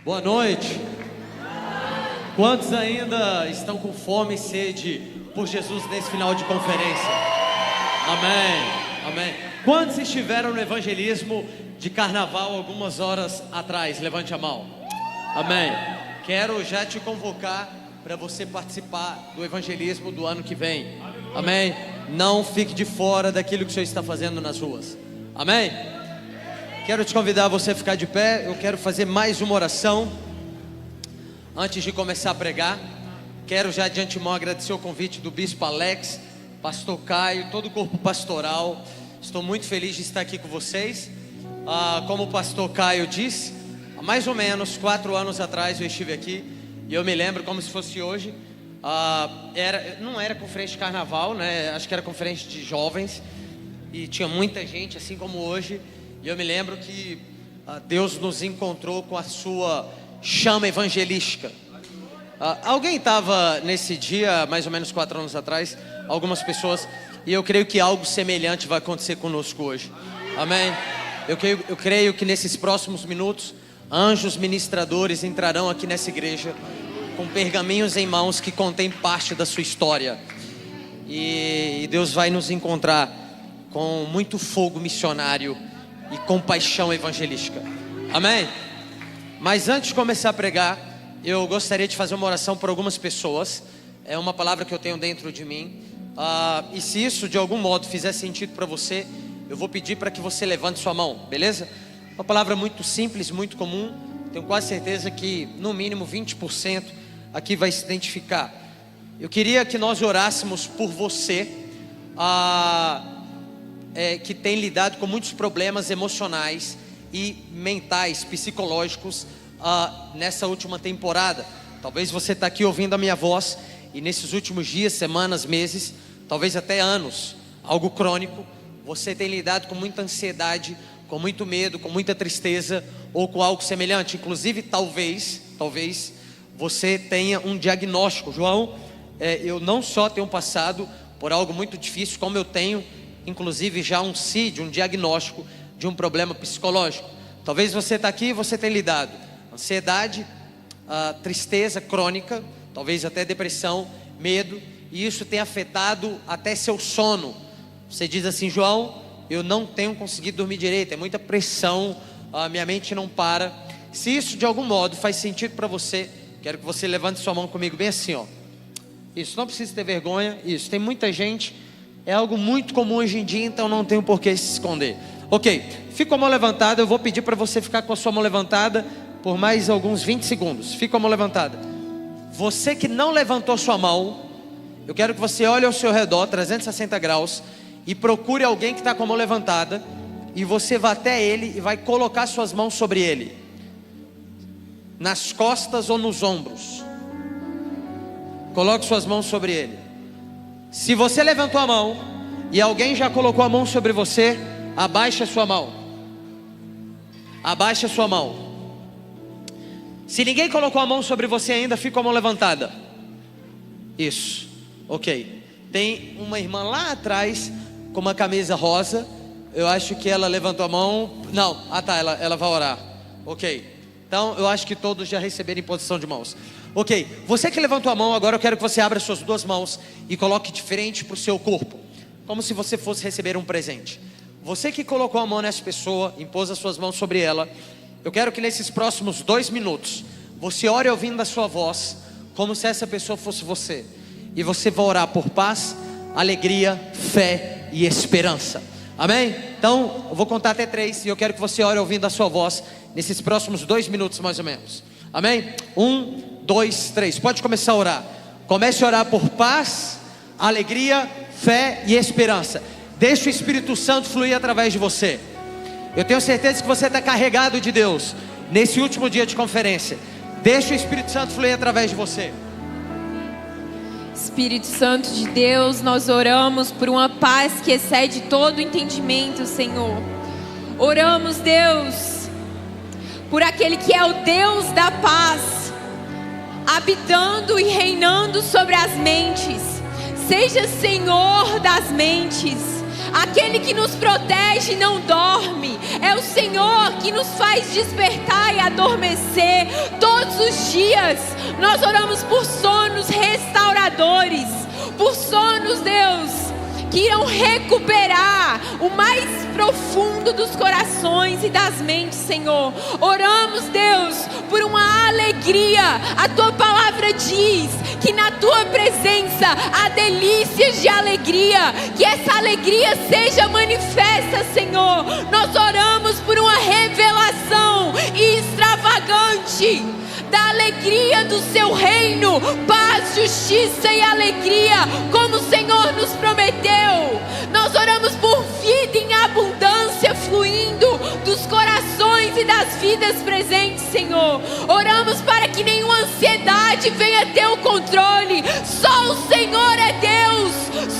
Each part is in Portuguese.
Boa noite. Quantos ainda estão com fome e sede por Jesus nesse final de conferência? Amém, amém. Quantos estiveram no evangelismo de carnaval algumas horas atrás? Levante a mão. Amém. Quero já te convocar para você participar do evangelismo do ano que vem. Amém. Não fique de fora daquilo que o Senhor está fazendo nas ruas. Amém. Quero te convidar a você ficar de pé. Eu quero fazer mais uma oração antes de começar a pregar. Quero já de antemão agradecer o convite do Bispo Alex, Pastor Caio, todo o corpo pastoral. Estou muito feliz de estar aqui com vocês. Como o Pastor Caio disse, há mais ou menos 4 anos atrás eu estive aqui. E eu me lembro como se fosse hoje. Não era conferência de carnaval, né? Acho que era conferência de jovens. E tinha muita gente, assim como hoje. E eu me lembro que Deus nos encontrou com a sua chama evangelística. Alguém estava nesse dia, mais ou menos 4 anos atrás, algumas pessoas, e eu creio que algo semelhante vai acontecer conosco hoje. Amém? Eu creio que nesses próximos minutos, anjos ministradores entrarão aqui nessa igreja com pergaminhos em mãos que contêm parte da sua história. E Deus vai nos encontrar com muito fogo missionário e compaixão evangelística. Amém? Mas antes de começar a pregar, eu gostaria de fazer uma oração por algumas pessoas. É uma palavra que eu tenho dentro de mim. E se isso de algum modo fizer sentido para você, eu vou pedir para que você levante sua mão, beleza? Uma palavra muito simples, muito comum. Tenho quase certeza que no mínimo 20% aqui vai se identificar. Eu queria que nós orássemos por você que tem lidado com muitos problemas emocionais e mentais, psicológicos nessa última temporada. Talvez você está aqui ouvindo a minha voz e nesses últimos dias, semanas, meses, talvez até anos, algo crônico, você tem lidado com muita ansiedade, com muito medo, com muita tristeza ou com algo semelhante. Inclusive, talvez você tenha um diagnóstico. João, eu não só tenho passado por algo muito difícil, como eu tenho inclusive já um CID, um diagnóstico de um problema psicológico. Talvez você está aqui e você tenha lidado ansiedade, tristeza crônica, talvez até depressão, medo, e isso tem afetado até seu sono. Você diz assim: João, eu não tenho conseguido dormir direito, é muita pressão, minha mente não para. Se isso de algum modo faz sentido para você, quero que você levante sua mão comigo bem assim, ó. Isso, não precisa ter vergonha. Isso, tem muita gente, é algo muito comum hoje em dia, então não tem por que se esconder. Ok, fica com a mão levantada. Eu vou pedir para você ficar com a sua mão levantada por mais alguns 20 segundos. Fica com a mão levantada. Você que não levantou sua mão, eu quero que você olhe ao seu redor 360 graus e procure alguém que está com a mão levantada, e você vai até ele e vai colocar suas mãos sobre ele, nas costas ou nos ombros. Coloque suas mãos sobre ele. Se você levantou a mão e alguém já colocou a mão sobre você, abaixe a sua mão. Abaixe a sua mão. Se ninguém colocou a mão sobre você ainda, fica com a mão levantada. Isso, ok. Tem uma irmã lá atrás com uma camisa rosa. Eu acho que ela levantou a mão. Não, ela vai orar. Ok, então eu acho que todos já receberam imposição de mãos. Ok, você que levantou a mão, agora eu quero que você abra suas 2 mãos e coloque de frente para o seu corpo, como se você fosse receber um presente. Você que colocou a mão nessa pessoa, impôs as suas mãos sobre ela, eu quero que nesses próximos 2 minutos, você ore ouvindo a sua voz, como se essa pessoa fosse você. E você vai orar por paz, alegria, fé e esperança. Amém? Então, eu vou contar até 3 e eu quero que você ore ouvindo a sua voz nesses próximos 2 minutos mais ou menos. Amém? 1, 2, 3. Pode começar a orar. Comece a orar por paz, alegria, fé e esperança. Deixe o Espírito Santo fluir através de você. Eu tenho certeza que você está carregado de Deus nesse último dia de conferência. Deixe o Espírito Santo fluir através de você. Espírito Santo de Deus, nós oramos por uma paz que excede todo o entendimento, Senhor. Oramos, Deus, por aquele que é o Deus da paz, habitando e reinando sobre as mentes. Seja Senhor das mentes. Aquele que nos protege e não dorme. É o Senhor que nos faz despertar e adormecer todos os dias. Nós oramos por sonos restauradores, por sonos, Deus, que irão recuperar o mais profundo dos corações e das mentes, Senhor. Oramos, Deus, por uma alegria. A Tua palavra diz que na Tua presença há delícias de alegria. Que essa alegria seja manifesta, Senhor. Nós oramos por uma revelação extravagante da alegria do Seu reino, paz, justiça e alegria, como o Senhor nos prometeu. Nós oramos por vida em abundância fluindo dos corações e das vidas presentes, Senhor. Oramos para que nenhuma ansiedade venha ter o controle. Só o Senhor é Deus,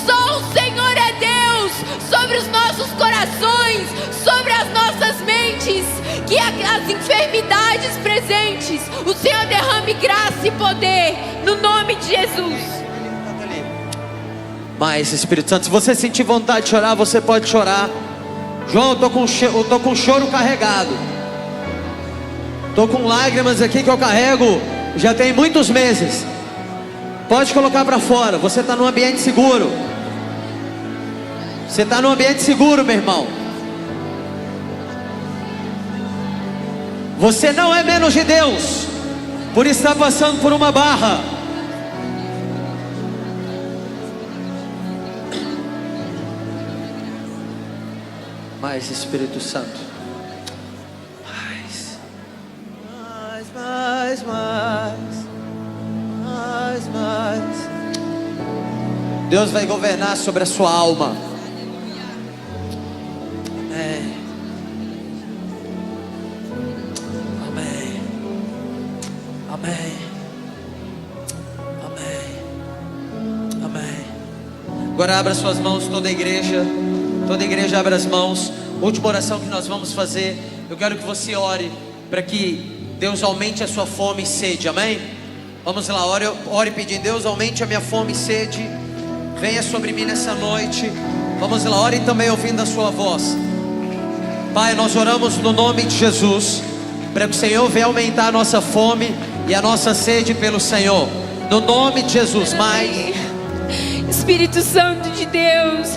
só o Senhor é Deus sobre os nossos corações, sobre as nossas mentes. Que as enfermidades presentes, o Senhor derrame graça e poder, no nome de Jesus. Mas, Espírito Santo, se você sentir vontade de chorar, você pode chorar. João, eu tô com choro carregado. Tô com lágrimas aqui que eu carrego já tem muitos meses. Pode colocar para fora. Você está num ambiente seguro. Você está num ambiente seguro, meu irmão. Você não é menos de Deus por estar passando por uma barra. Mais, Espírito Santo. Mais. Deus vai governar sobre a sua alma. Amém. Agora abra suas mãos, toda a igreja abra as mãos. Última oração que nós vamos fazer. Eu quero que você ore para que Deus aumente a sua fome e sede, amém? Vamos lá, ore pedindo: Deus, aumente a minha fome e sede, venha sobre mim nessa noite. Vamos lá, ore também ouvindo a sua voz. Pai, nós oramos no nome de Jesus, para que o Senhor venha aumentar a nossa fome e a nossa sede pelo Senhor, no nome de Jesus. Mais, Espírito Santo de Deus,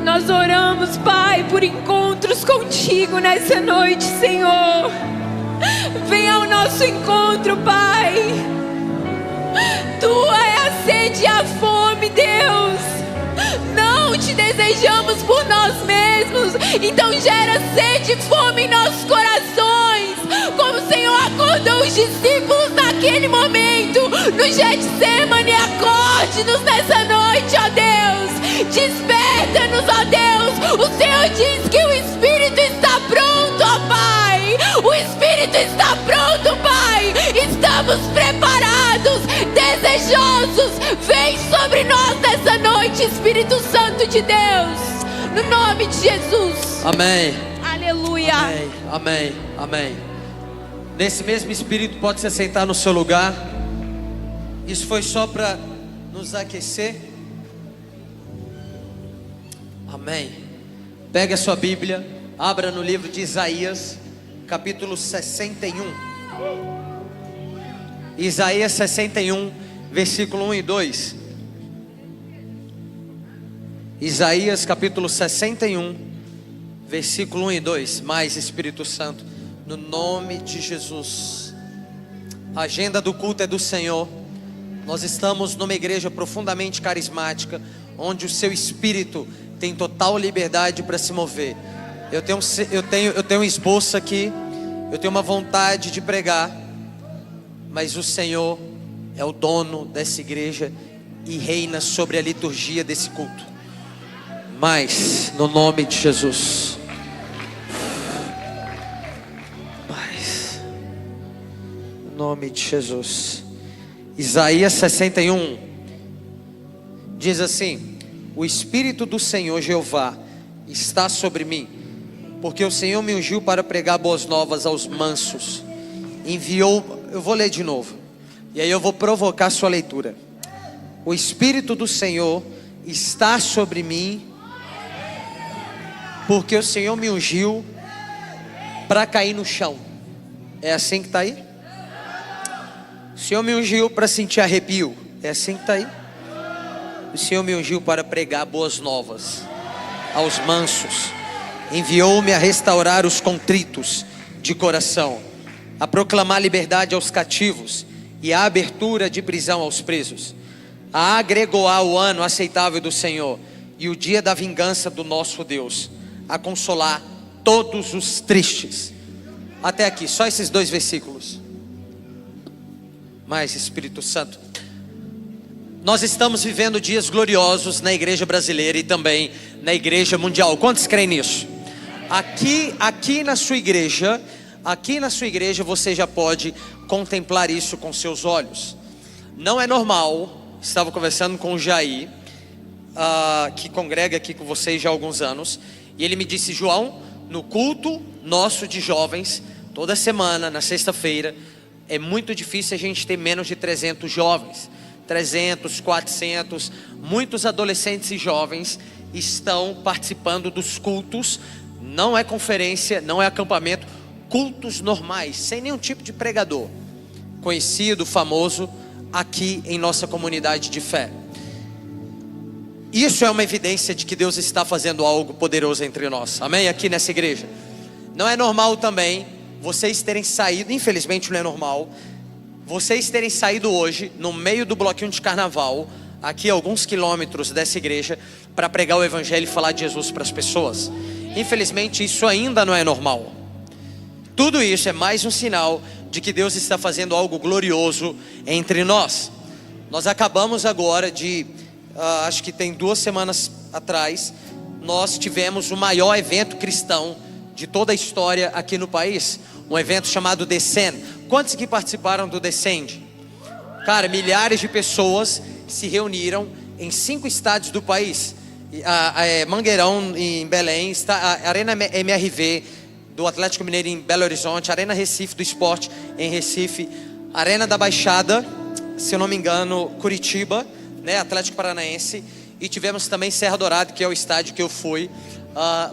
nós oramos, Pai, por encontros contigo nessa noite, Senhor. Venha ao nosso encontro, Pai. Tua é a sede e a fome, Deus. Não te desejamos por nós mesmos, então gera sede e fome em nossos corações, como o Senhor acordou os discípulos naquele momento no Getsemane. Acorde-nos nessa noite, ó Deus. Desperta-nos, ó Deus. O Senhor diz que o Espírito está pronto, ó Pai. O Espírito está pronto, Pai. Estamos preparados, desejosos. Vem sobre nós nessa noite, Espírito Santo de Deus, no nome de Jesus. Amém. Aleluia. Amém. Nesse mesmo Espírito, pode se sentar no seu lugar. Isso foi só para nos aquecer. Amém. Pegue a sua Bíblia, abra no livro de Isaías, capítulo 61. Isaías 61, versículo 1 e 2. Isaías capítulo 61, versículo 1 e 2. Mais, Espírito Santo, no nome de Jesus. A agenda do culto é do Senhor. Nós estamos numa igreja profundamente carismática, onde o seu Espírito tem total liberdade para se mover. Eu tenho um esboço aqui, eu tenho uma vontade de pregar, mas o Senhor é o dono dessa igreja e reina sobre a liturgia desse culto. Mas, no nome de Jesus. Mas, no nome de Jesus. Isaías 61 diz assim: o Espírito do Senhor Jeová está sobre mim, porque o Senhor me ungiu para pregar boas novas aos mansos. Enviou, eu vou ler de novo, e aí eu vou provocar sua leitura. O Espírito do Senhor está sobre mim, porque o Senhor me ungiu para cair no chão. É assim que está aí? O Senhor me ungiu para sentir arrepio. É assim que está aí? O Senhor me ungiu para pregar boas novas aos mansos. Enviou-me a restaurar os contritos de coração, a proclamar liberdade aos cativos e a abertura de prisão aos presos, a agregoar o ano aceitável do Senhor e o dia da vingança do nosso Deus, a consolar todos os tristes. Até aqui, só esses 2 versículos. Mas Espírito Santo, nós estamos vivendo dias gloriosos na igreja brasileira e também na igreja mundial. Quantos creem nisso? Aqui na sua igreja você já pode contemplar isso com seus olhos. Não é normal. Estava conversando com o Jair, que congrega aqui com vocês já há alguns anos, e ele me disse: João, no culto nosso de jovens, toda semana, na sexta-feira, é muito difícil a gente ter menos de 300 jovens. 300, 400, muitos adolescentes e jovens estão participando dos cultos. Não é conferência, não é acampamento, cultos normais, sem nenhum tipo de pregador conhecido, famoso, aqui em nossa comunidade de fé. Isso é uma evidência de que Deus está fazendo algo poderoso entre nós, amém? Aqui nessa igreja. Não é normal também vocês terem saído, infelizmente não é normal, vocês terem saído hoje, no meio do bloquinho de carnaval, aqui a alguns quilômetros dessa igreja, para pregar o evangelho e falar de Jesus para as pessoas. Infelizmente isso ainda não é normal. Tudo isso é mais um sinal de que Deus está fazendo algo glorioso entre nós. Nós acabamos agora de, acho que tem 2 semanas atrás, nós tivemos o maior evento cristão de toda a história aqui no país. Um evento chamado Descend. Quantos que participaram do Descend? Cara, milhares de pessoas se reuniram em 5 estádios do país. Mangueirão em Belém, a Arena MRV do Atlético Mineiro em Belo Horizonte, Arena Recife do Esporte em Recife, Arena da Baixada, se eu não me engano, Curitiba, né, Atlético Paranaense, e tivemos também Serra Dourada, que é o estádio que eu fui,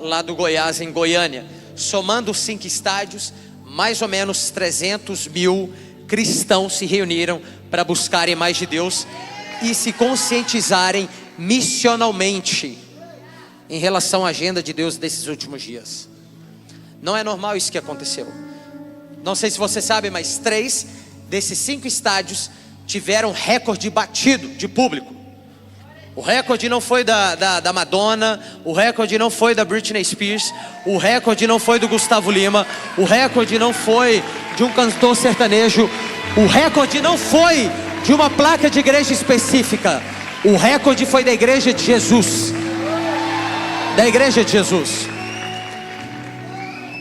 lá do Goiás, em Goiânia. Somando os 5 estádios, mais ou menos 300 mil cristãos se reuniram para buscarem mais de Deus e se conscientizarem missionalmente em relação à agenda de Deus desses últimos dias. Não é normal isso que aconteceu. Não sei se você sabe, mas 3 desses 5 estádios tiveram recorde batido de público. O recorde não foi da Madonna, o recorde não foi da Britney Spears, o recorde não foi do Gustavo Lima, o recorde não foi de um cantor sertanejo, o recorde não foi de uma placa de igreja específica, o recorde foi da igreja de Jesus. Da igreja de Jesus.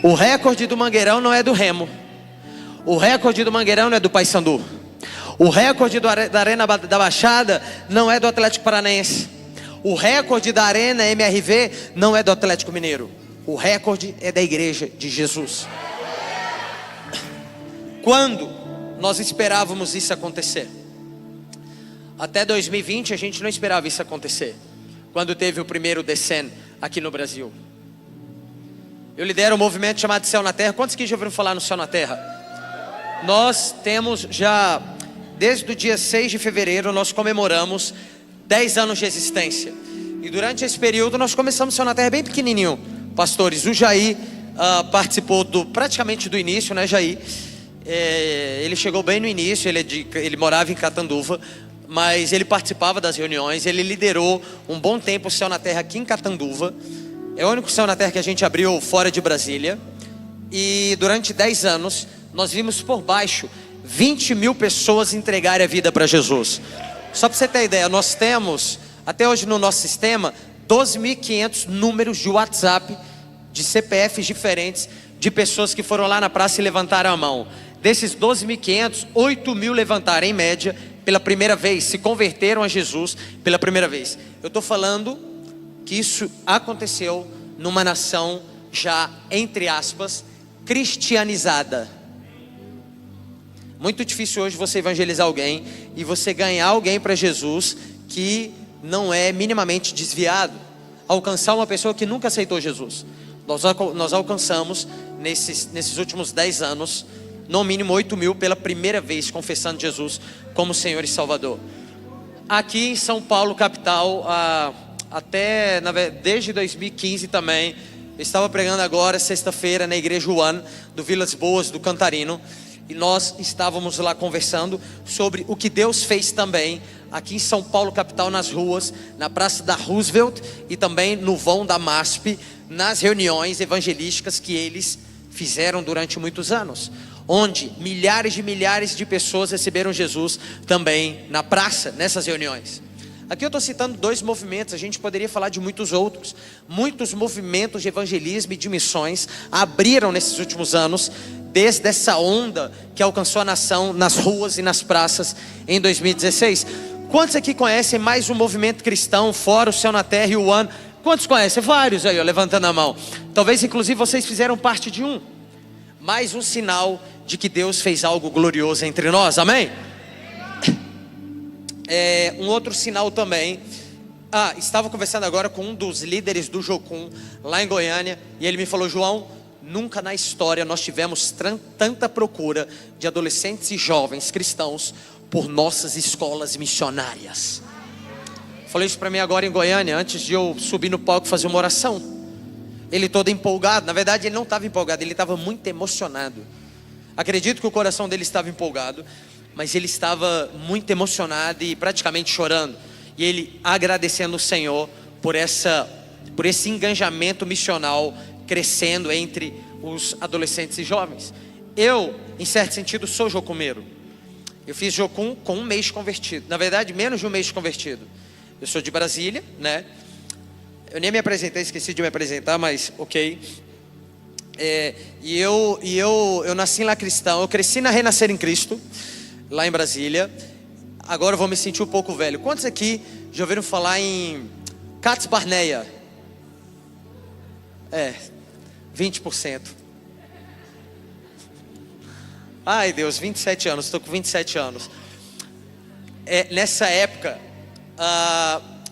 O recorde do Mangueirão não é do Remo, o recorde do Mangueirão não é do Paysandu, o recorde da Arena da Baixada não é do Atlético Paranaense, o recorde da Arena MRV não é do Atlético Mineiro, o recorde é da igreja de Jesus. Quando nós esperávamos isso acontecer? Até 2020 a gente não esperava isso acontecer, quando teve o primeiro Descend aqui no Brasil. Eu lidero um movimento chamado Céu na Terra. Quantos que já ouviram falar no Céu na Terra? Nós temos já, desde o dia 6 de fevereiro, nós comemoramos 10 anos de existência. E durante esse período nós começamos o Céu na Terra bem pequenininho. Pastores, o Jair participou praticamente do início, né, Jair? Ele chegou bem no início, ele morava em Catanduva, mas ele participava das reuniões, ele liderou um bom tempo o Céu na Terra aqui em Catanduva. É o único Céu na Terra que a gente abriu fora de Brasília. E durante 10 anos nós vimos por baixo 20 mil pessoas entregarem a vida para Jesus. Só para você ter ideia, nós temos até hoje no nosso sistema 12.500 números de WhatsApp de CPFs diferentes, de pessoas que foram lá na praça e levantaram a mão. Desses 12.500, 8.000 levantaram em média pela primeira vez, se converteram a Jesus pela primeira vez. Eu estou falando que isso aconteceu numa nação já, entre aspas, cristianizada. Muito difícil hoje você evangelizar alguém e você ganhar alguém para Jesus que não é minimamente desviado. alcançar uma pessoa que nunca aceitou Jesus. Nós alcançamos, nesses últimos 10 anos, no mínimo 8 mil pela primeira vez confessando Jesus como Senhor e Salvador. Aqui em São Paulo, capital, desde 2015 também. Eu estava pregando agora, sexta-feira, na igreja One, do Vilas Boas, do Cantarino. E nós estávamos lá conversando sobre o que Deus fez também aqui em São Paulo, capital, nas ruas, na Praça da Roosevelt e também no vão da MASP, nas reuniões evangelísticas que eles fizeram durante muitos anos, onde milhares de pessoas receberam Jesus também na praça, nessas reuniões. Aqui eu estou citando 2 movimentos, a gente poderia falar de muitos outros. Muitos movimentos de evangelismo e de missões abriram nesses últimos anos, desde essa onda que alcançou a nação nas ruas e nas praças em 2016. Quantos aqui conhecem mais um movimento cristão, fora o Céu na Terra e o One? Quantos conhecem? Vários aí, ó, levantando a mão. Talvez inclusive vocês fizeram parte de um. Mais um sinal de que Deus fez algo glorioso entre nós, amém? Um outro sinal também. Estava conversando agora com um dos líderes do Jocum, lá em Goiânia, e ele me falou: João, nunca na história nós tivemos tanta procura de adolescentes e jovens cristãos por nossas escolas missionárias. Falei isso para mim agora em Goiânia, antes de eu subir no palco fazer uma oração. Ele todo empolgado. Na verdade ele não estava empolgado, ele estava muito emocionado. Acredito que o coração dele estava empolgado, mas ele estava muito emocionado e praticamente chorando. E ele agradecendo o Senhor por esse engajamento missional crescendo entre os adolescentes e jovens. Eu, em certo sentido, sou jocumeiro. Eu fiz jocum com 1 mês de convertido. Na verdade, menos de 1 mês de convertido. Eu sou de Brasília, né? Eu nem me apresentei, esqueci de me apresentar, mas ok. Eu nasci lá cristão. Eu cresci na Renascer em Cristo, lá em Brasília. Agora eu vou me sentir um pouco velho. Quantos aqui já ouviram falar em Cats Barneia? 20%. Ai Deus, 27 anos, estou com 27 anos. Nessa época,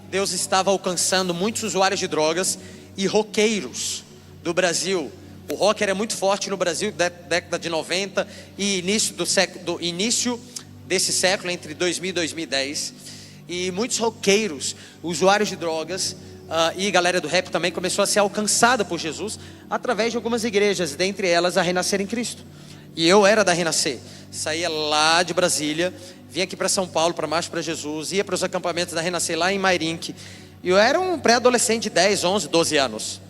Deus estava alcançando muitos usuários de drogas e roqueiros do Brasil. O rock era muito forte no Brasil, década de 90 e início desse século, entre 2000 e 2010. E muitos roqueiros, usuários de drogas, e galera do rap também começou a ser alcançada por Jesus através de algumas igrejas, dentre elas a Renascer em Cristo. E eu era da Renascer, saía lá de Brasília, vinha aqui para São Paulo, para Marcha para Jesus, ia para os acampamentos da Renascer lá em Mairinque. E eu era um pré-adolescente de 10, 11, 12 anos.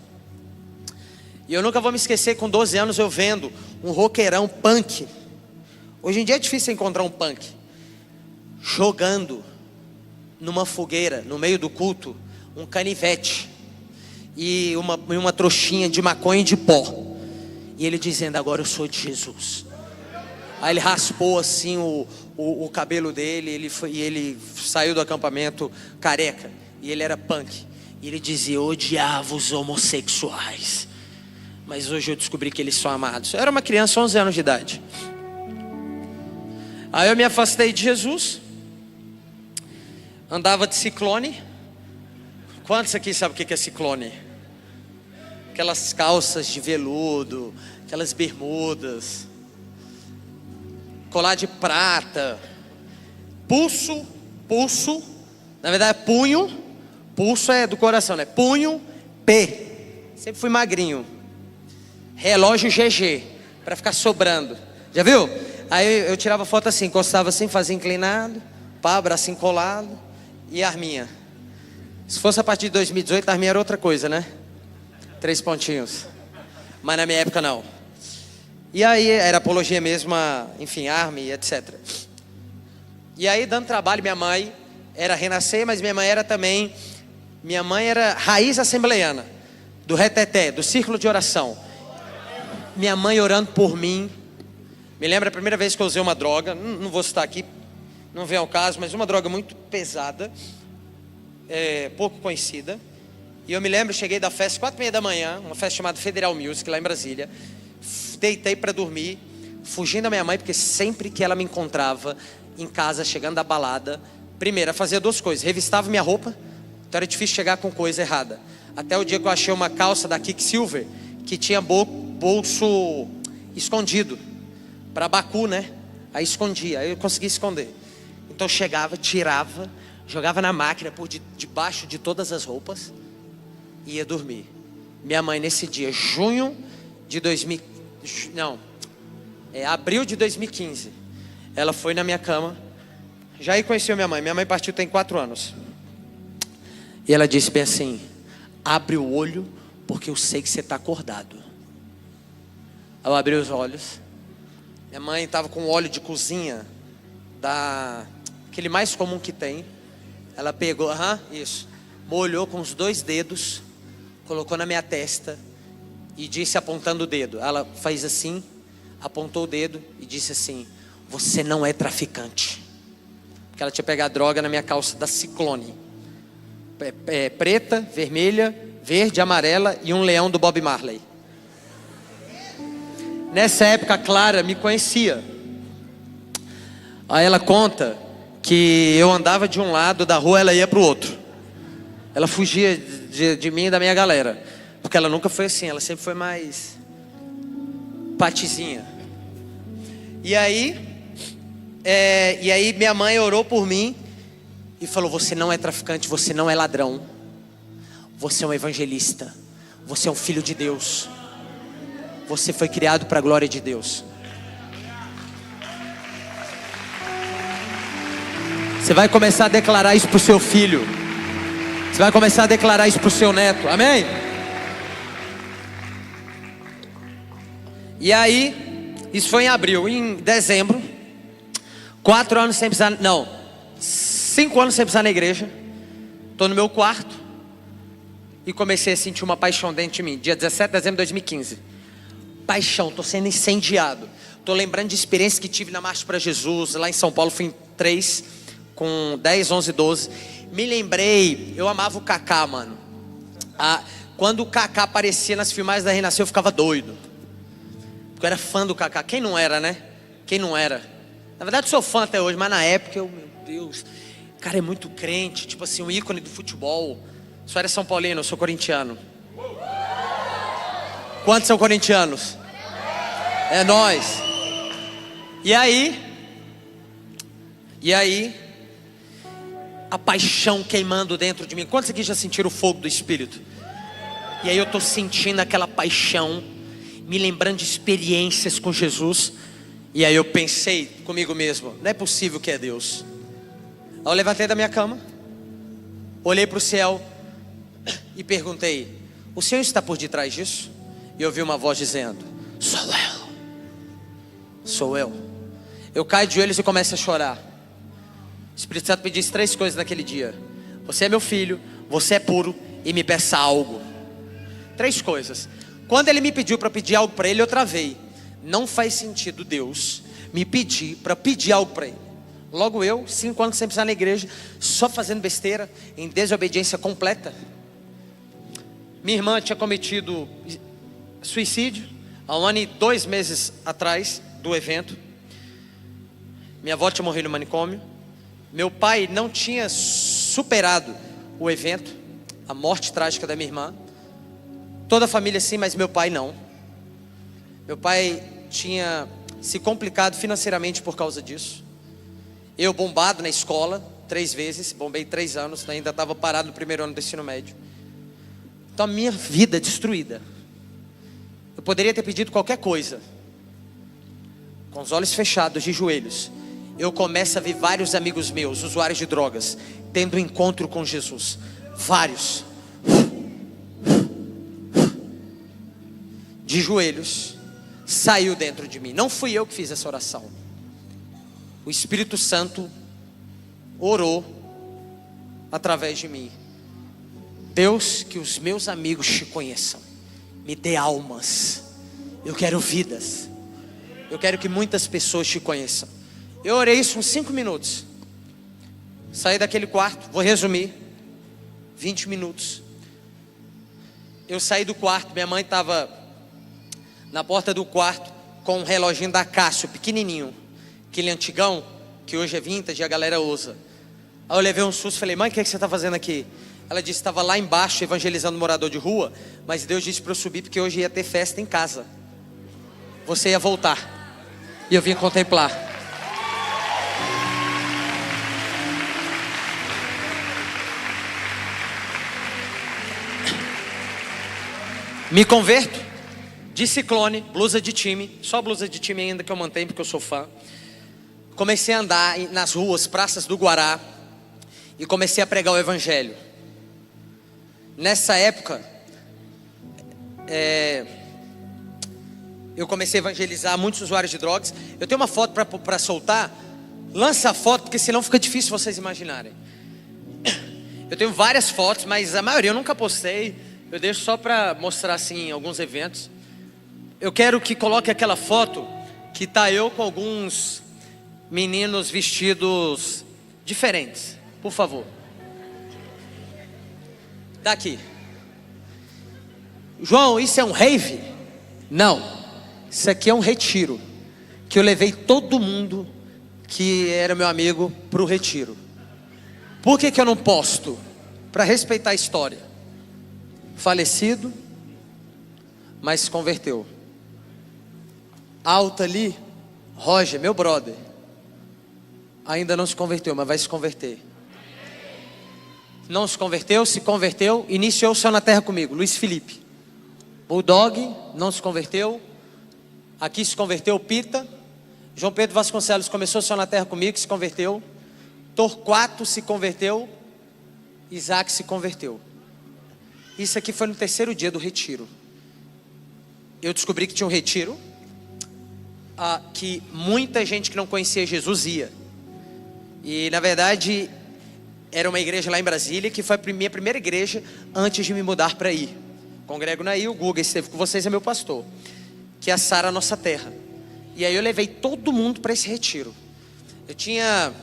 E eu nunca vou me esquecer, com 12 anos eu vendo um roqueirão punk. Hoje em dia é difícil encontrar um punk jogando numa fogueira, no meio do culto, um canivete e uma trouxinha de maconha e de pó. E ele dizendo: agora eu sou de Jesus. Aí ele raspou assim o cabelo dele, ele saiu do acampamento careca. E ele era punk. E ele dizia: eu odiava os homossexuais, mas hoje eu descobri que eles são amados. Eu era uma criança, 11 anos de idade. Aí eu me afastei de Jesus. Andava de Ciclone. Quantos aqui sabem o que é Ciclone? Aquelas calças de veludo, aquelas bermudas, colar de prata, pulso, na verdade é punho, pulso é do coração, né? Punho, P, sempre fui magrinho, relógio GG, para ficar sobrando, já viu? Aí eu tirava foto assim, encostava assim, fazia inclinado, pá, braço colado e arminha. Se fosse a partir de 2018, a arminha era outra coisa, né? 3 pontinhos, mas na minha época não. E aí era apologia mesmo, enfim, arma e etc. E aí dando trabalho, minha mãe era Renascer, mas minha mãe era raiz assembleiana, do reteté, do círculo de oração. Minha mãe orando por mim. Me lembro a primeira vez que eu usei uma droga, não vou citar aqui, não vem ao caso, mas uma droga muito pesada, pouco conhecida. E eu me lembro, cheguei da festa 4h30 da manhã, uma festa chamada Federal Music lá em Brasília. Deitei para dormir, fugindo da minha mãe, porque sempre que ela me encontrava em casa, chegando da balada, primeiro, ela fazia 2 coisas: revistava minha roupa, então era difícil chegar com coisa errada. Até o dia que eu achei uma calça da Quicksilver que tinha bolso escondido. Para Baku, né? Aí escondia, aí eu conseguia esconder. Então eu chegava, tirava, jogava na máquina por debaixo de todas as roupas e ia dormir. Minha mãe nesse dia, abril de 2015, ela foi na minha cama. Jair conheceu minha mãe partiu tem 4 anos. E ela disse bem assim: abre o olho, porque eu sei que você está acordado. Eu abri os olhos. Minha mãe estava com óleo de cozinha, aquele mais comum que tem. Ela pegou, molhou com os 2 dedos, colocou na minha testa e disse apontando o dedo. Ela fez assim, apontou o dedo e disse assim: você não é traficante. Porque ela tinha pegado droga na minha calça da Ciclone. Preta, vermelha, verde, amarela e um leão do Bob Marley. Nessa época a Clara me conhecia. Aí ela conta que eu andava de um lado da rua, ela ia para o outro. Ela fugia de mim e da minha galera. Porque ela nunca foi assim, ela sempre foi mais patizinha. E aí minha mãe orou por mim e falou: você não é traficante, você não é ladrão. Você é um evangelista. Você é um filho de Deus. Você foi criado para a glória de Deus. Você vai começar a declarar isso para o seu filho. Você vai começar a declarar isso para o seu neto. Amém? E aí, isso foi em abril. Em dezembro, 4 anos sem pisar, 5 anos sem pisar na igreja. Estou no meu quarto e comecei a sentir uma paixão dentro de mim. Dia 17 de dezembro de 2015. Paixão, estou sendo incendiado. Estou lembrando de experiências que tive na Marcha para Jesus. Lá em São Paulo fui em 3, com 10, 11, 12. Me lembrei, eu amava o Kaká, mano. Quando o Kaká aparecia nas filmagens da Renascer, eu ficava doido. Porque eu era fã do Kaká. Quem não era, né? Quem não era? Na verdade eu sou fã até hoje, mas na época meu Deus, o cara é muito crente. Tipo assim, um ícone do futebol. Só era São Paulino, eu sou corintiano. Quantos são corintianos? É nós. E aí, a paixão queimando dentro de mim. Quantos aqui já sentiram o fogo do Espírito? E aí eu estou sentindo aquela paixão, me lembrando de experiências com Jesus. E aí eu pensei comigo mesmo: não é possível que é Deus. Aí eu levantei da minha cama, olhei para o céu e perguntei: o Senhor está por detrás disso? E eu ouvi uma voz dizendo: sou eu. Sou eu. Eu caio de joelhos e começo a chorar. O Espírito Santo me disse 3 coisas naquele dia: você é meu filho, você é puro e me peça algo. 3 coisas. Quando ele me pediu para pedir algo para ele, eu travei. Não faz sentido Deus me pedir para pedir algo para ele. Logo eu, 5 anos sem pisar na igreja, só fazendo besteira, em desobediência completa. Minha irmã tinha cometido suicídio há 1 ano e 2 meses atrás do evento. Minha avó tinha morrido no manicômio. Meu pai não tinha superado o evento, a morte trágica da minha irmã. Toda a família sim, mas meu pai não. Meu pai tinha se complicado financeiramente por causa disso. Eu bombado na escola 3 vezes, bombei 3 anos, ainda estava parado no 1º ano do ensino médio. Então a minha vida destruída. Eu poderia ter pedido qualquer coisa. Com os olhos fechados, de joelhos, eu começo a ver vários amigos meus, usuários de drogas, tendo um encontro com Jesus. Vários. De joelhos, saiu dentro de mim. Não fui eu que fiz essa oração. O Espírito Santo orou através de mim. Deus, que os meus amigos te conheçam. Me dê almas. Eu quero vidas. Eu quero que muitas pessoas te conheçam. Eu orei isso uns 5 minutos. Saí daquele quarto, vou resumir, 20 minutos. Eu saí do quarto, minha mãe estava na porta do quarto com um reloginho da Cássio, pequenininho, aquele antigão, que hoje é vintage e a galera usa. Aí eu levei um susto, falei: mãe, o que você está fazendo aqui? Ela disse que estava lá embaixo evangelizando morador de rua, mas Deus disse para eu subir porque hoje ia ter festa em casa. Você ia voltar. E eu vim contemplar. Me converto de Ciclone, blusa de time, só blusa de time ainda que eu mantenho porque eu sou fã. Comecei a andar nas ruas, praças do Guará, e comecei a pregar o evangelho. Nessa época, eu comecei a evangelizar muitos usuários de drogas. Eu tenho uma foto para soltar. Lança a foto, porque senão fica difícil vocês imaginarem. Eu tenho várias fotos, mas a maioria eu nunca postei. Eu deixo só para mostrar assim em alguns eventos. Eu quero que coloque aquela foto que tá eu com alguns meninos vestidos diferentes, por favor. Daqui. João, isso é um rave? Não. Isso aqui é um retiro. Que eu levei todo mundo que era meu amigo para o retiro. Por que eu não posto? Para respeitar a história. Falecido, mas se converteu. Alto ali, Roger, meu brother. Ainda não se converteu, mas vai se converter. Não se converteu, iniciou o Céu na Terra comigo, Luiz Felipe. Bulldog, não se converteu. Aqui se converteu, Pita. João Pedro Vasconcelos começou o Céu na Terra comigo, se converteu. Torquato se converteu. Isaac se converteu. Isso aqui foi no terceiro dia do retiro. Eu descobri que tinha um retiro, que muita gente que não conhecia Jesus ia. E na verdade era uma igreja lá em Brasília, que foi a minha primeira igreja antes de me mudar para aí. Congrego na aí, o Guga esteve com vocês, é meu pastor, que é a Sara Nossa Terra. E aí eu levei todo mundo para esse retiro. Eu tinha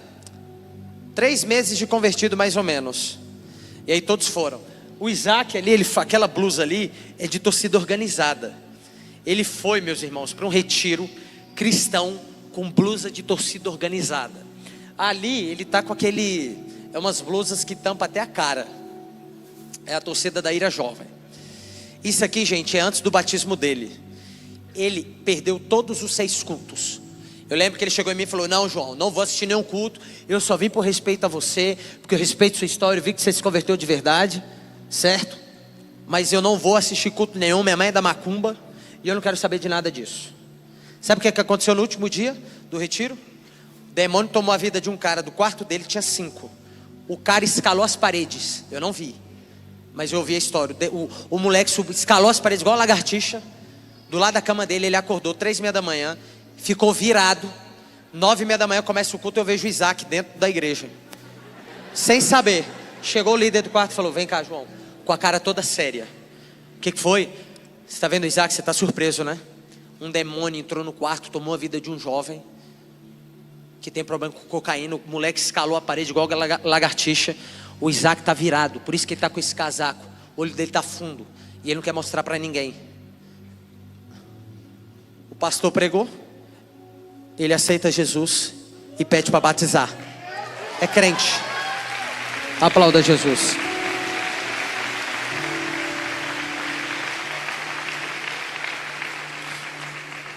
3 meses de convertido mais ou menos. E aí todos foram. O Isaac ali, aquela blusa ali é de torcida organizada. Ele foi, meus irmãos, para um retiro cristão com blusa de torcida organizada. Ali ele está com umas blusas que tampam até a cara. É a torcida da Ira Jovem. Isso aqui, gente, é antes do batismo dele. Ele perdeu todos os 6 cultos. Eu lembro que ele chegou em mim e falou: não, João, não vou assistir nenhum culto. Eu só vim por respeito a você, porque eu respeito sua história. Eu vi que você se converteu de verdade, certo? Mas eu não vou assistir culto nenhum. Minha mãe é da macumba e eu não quero saber de nada disso. Sabe o que aconteceu no último dia do retiro? O demônio tomou a vida de um cara. Do quarto dele tinha 5. O cara escalou as paredes. Eu não vi, mas eu ouvi a história. O moleque escalou as paredes igual a lagartixa. Do lado da cama dele, ele acordou 3h30 da manhã, ficou virado. 9h30 da manhã começa o culto, eu vejo o Isaac dentro da igreja, sem saber. Chegou o líder do quarto e falou: vem cá, João, com a cara toda séria. O que foi? Você está vendo o Isaac? Você está surpreso, né? Um demônio entrou no quarto, tomou a vida de um jovem que tem problema com cocaína. O moleque escalou a parede igual a lagartixa. O Isaac está virado, por isso que ele está com esse casaco. O olho dele está fundo e ele não quer mostrar para ninguém. O pastor pregou, ele aceita Jesus e pede para batizar. É crente. Aplauda Jesus.